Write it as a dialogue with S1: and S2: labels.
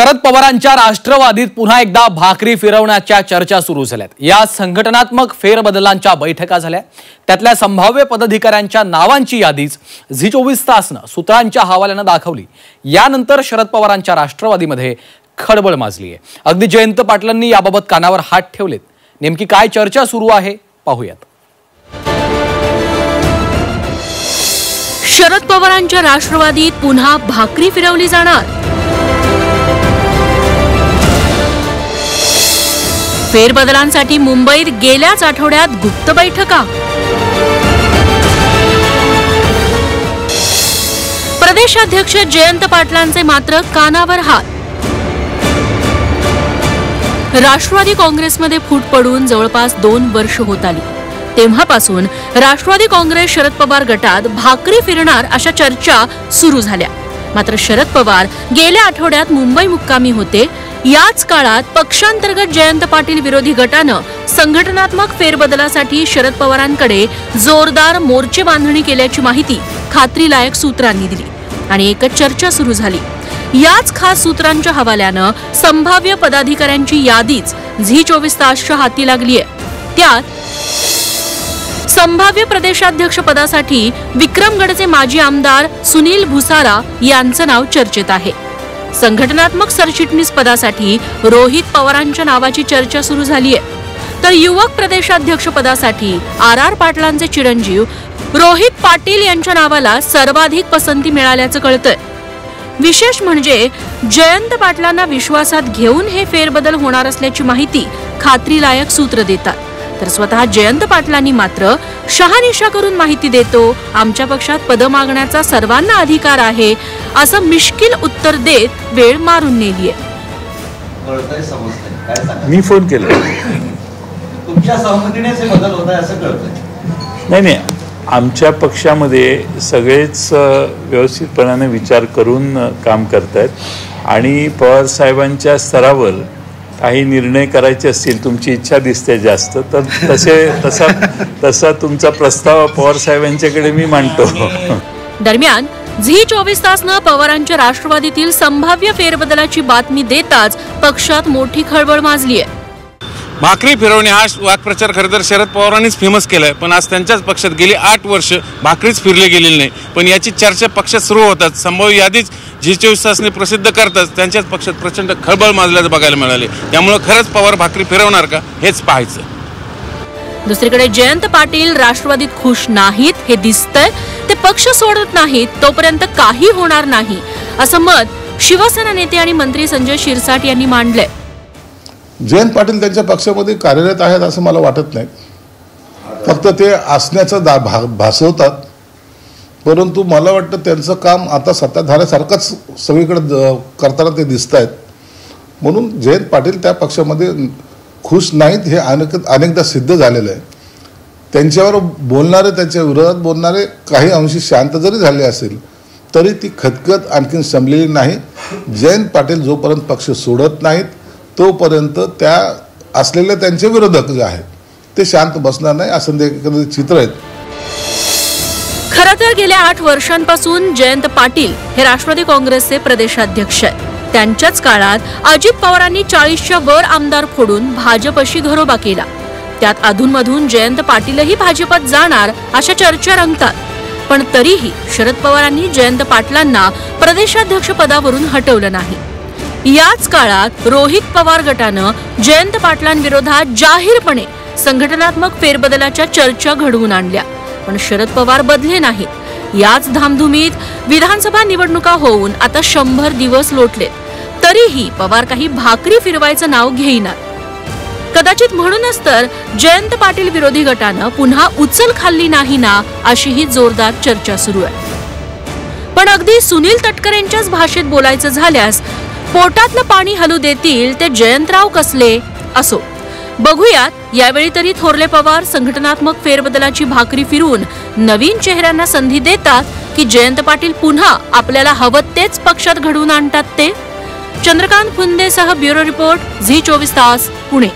S1: शरद पवारांच्या राष्ट्रवादीत पुन्हा एकदा भाकरी फिरवण्याच्या चर्चा सुरू झाल्यात। या संघटनात्मक फेरबदलांच्या बैठका झाल्या। त्यातल्या संभाव्य पदाधिकाऱ्यांच्या नावांची यादीच झी24 तासनं सूत्रांच्या हवाल्यानं दाखवली। यानंतर शरद पवारांच्या राष्ट्रवादीमध्ये खळबळ माजली आहे। अगदी जयंत पाटलांनी याबाबत कानावर हात ठेवलेत। नेमकी काय चर्चा सुरू आहे पाहूयात।
S2: शरद पवारांच्या राष्ट्रवादीत पुन्हा भाकरी फिरवली जाणार। फेरबदलांसाठी मुंबईत गेल्याच आठवड्यात गुप्त बैठका। प्रदेशाध्यक्ष जयंत पाटलांचे मात्र कानावर हात। राष्ट्रवादी काँग्रेसमध्ये फूट पडून जवळपास 2 वर्ष होत आली। तेव्हापासून राष्ट्रवादी काँग्रेस शरद पवार गटात भाकरी फिरणार अशा चर्चा सुरू झाल्या। मात्र शरद पवार गेल्या आठवड्यात मुंबई मुक्कामी होते। याच काळात पक्षांतर्गत जयंत पाटील विरोधी गटानं संघटनात्मक फेरबदलासाठी शरद पवारांकडे जोरदार मोर्चे बांधणी केल्याची माहिती खात्रीलायक सूत्रांनी दिली आणि एकच चर्चा सुरू झाली। याच खास सूत्रांच्या हवाल्यानं संभाव्य पदाधिकाऱ्यांची यादीच झी24 तासच्या हाती लागली आहे। त्यात संभाव्य प्रदेशाध्यक्ष पदासाठी विक्रमगडचे माजी आमदार सुनील भुसारा यांचं नाव चर्चेत आहे। संघटनात्मक सरचिटणीस पदासाठी रोहित पवारांच्या नावाची चर्चा सुरू झाली आहे। तर युवक प्रदेशाध्यक्ष पदासाठी आर पाटलांचे चिरंजीव रोहित पाटील यांच्या नावाला सर्वाधिक पसंती मिळाल्याचं कळतंय। विशेष म्हणजे जयंत पाटलांना विश्वासात घेऊन हे फेरबदल होणार असल्याची माहिती खात्रीलायक सूत्र देतात। तर स्वतः जयंत पाटलांनी मात्र शहानिशा करून माहिती देतो, आमच्या पक्षात पद मागण्याचा सर्वांना अधिकार आहे असं मिश्किल उत्तर देत वेळ मारून नेलीये।
S3: मी फोन केला,
S4: तुमच्या सहमतीनेच बदल होत आहे असं कळतंय।
S3: नाही, आमच्या पक्षामध्ये सगळेच व्यवस्थितपणाने विचार करून काम करतायत आणि पवार साहेबांच्या स्तरावर काही निर्णय करायचे असतील, तुमची इच्छा दिसते जास्त, तर तसा तुमचा प्रस्ताव पवार साहेबांच्याकडे मी मांडतो।
S2: दरम्यान झी24 तासनं पवारांच्या राष्ट्रवादीतील संभाव्य फेरबदलाची बातमी देताच पक्षात मोठी खळबळ माजली आहे।
S5: भाकरी फिरवणे हा वाक्प्रचार खरं तर शरद पवारांनीच फेमस केलाय, पण आज त्यांच्याच पक्षात गेली 8 वर्ष भाकरीच फिरले गेलेली नाही। पण याची चर्चा पक्षात सुरू होतात, संभाव्य यादीच झी24 तासने प्रसिद्ध करतात त्यांच्याच पक्षात प्रचंड खळबळ माजल्याचं बघायला मिळाले। त्यामुळे खरंच पवार भाकरी फिरवणार का हेच पाहायचं।
S2: दुसरीकडे जयंत पाटील राष्ट्रवादीत खुश नाहीत हे दिसतंय। ते पक्ष सोडत नाहीत तोपर्यंत काही होणार नाही असं मत शिवसेना नेते आणि मंत्री संजय शिरसाट यांनी मांडलंय।
S6: जयंत पाटील त्यांच्या पक्षामध्ये कार्यरत आहेत असं मला वाटत नाही, फक्त ते असण्याचं भासवतात। परंतु मला वाटतं त्यांचं काम आता सत्ताधाऱ्यासारखंच सगळीकडे करताना ते दिसत आहेत। म्हणून जयंत पाटील त्या पक्षामध्ये खुश नाहीत हे अनेकदा सिद्ध झालेलं आहे। त्यांच्यावर बोलणारे, त्यांच्या विरोधात बोलणारे काही अंशी शांत जरी झाले असेल तरी ती खतखत आणखीन संपलेली नाही। जयंत पाटील जोपर्यंत पक्ष सोडत नाहीत तोपर्यंत त्या असलेले त्यांचे विरोधक जे आहेत ते शांत बसणार नाही असं देखील चित्र आहे।
S2: खरं तर गेल्या 8 वर्षांपासून जयंत पाटील हे राष्ट्रवादी काँग्रेसचे प्रदेशाध्यक्ष आहेत। त्यांच्याच काळात अजित पवारांनी 40च्या वर आमदार फोडून भाजपशी घरोबा केला। त्यात अधूनमधून जयंत पाटीलही भाजपात जाणार अशा चर्चा रंगतात, पण तरीही शरद पवारांनी जयंत पाटलांना प्रदेशाध्यक्ष पदावरून हटवलं नाही। याच काळात रोहित पवार गटानं जयंत पाटलांविरोधात जाहीरपणे संघटनात्मक फेरबदलाच्या चर्चा घडवून आणल्या, पण शरद पवार बदले नाहीत। याच धामधुमीत विधानसभा निवडणुका होऊन आता 100 दिवस लोटलेत, तरीही पवार काही भाकरी फिरवायचं नाव घेईनात। कदाचित म्हणूनच तर जयंत पाटील विरोधी गटानं पुन्हा उचल खाल्ली नाही ना अशी ही जोरदार चर्चा सुरू आहे। पण अगदी सुनील तटकरेंच्याच भाषेत बोलायचं झाल्यास पोटातलं पाणी हलू देतील ते जयंतराव कसले असो। बघूयात यावेळी तरी थोरले पवार संघटनात्मक फेरबदलाची भाकरी फिरवून नवीन चेहऱ्यांना संधी देतात की जयंत पाटील पुन्हा आपल्याला हवं तेच पक्षात घडवून आणतात ते। चंद्रकांत फुंदेसह ब्युरो रिपोर्ट झी24 तास पुणे।